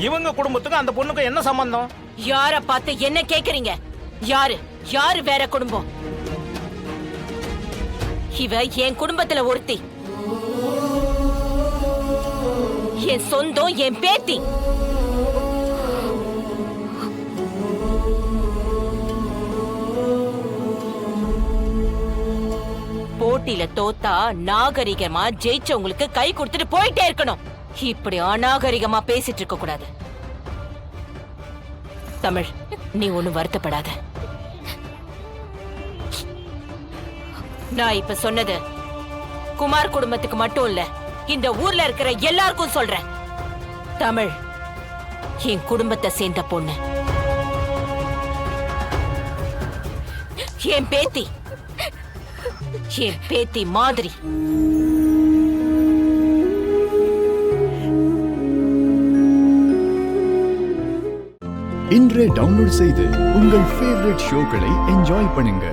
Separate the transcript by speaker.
Speaker 1: இவங்க குடும்பத்துக்கும் அந்த பொண்ணுக்கும் என்ன சம்பந்தம்?
Speaker 2: யார பார்த்து என்ன கேக்குறீங்க? யாரு யாரு வேற குடும்பம்? இவ என் குடும்பத்துல ஒருத்தி, என் சொந்தம், என் பேத்தி. போட்டியில தோத்தா நாகரிகமா ஜெயிச்சவங்களுக்கு கை கொடுத்துட்டு போயிட்டே இருக்கணும். இப்படி அநாகரிகமா பேசிட்டு இருக்க கூடாது. தமிழ், நீ ஒண்ணும் வருத்தப்படாத. நான் இப்ப சொன்னது குமார் குடும்பத்துக்கு மட்டும் இல்ல, இந்த ஊர்ல இருக்கிற எல்லாருக்கும் சொல்றேன். தமிழ் என் குடும்பத்தை சேர்ந்த பொண்ணு, என் பேத்தி, என் பேத்தி மாதிரி.
Speaker 3: இன்றே டவுன்லோட் செய்து உங்கள் ஃபேவரட் ஷோக்களை என்ஜாய் பண்ணுங்க.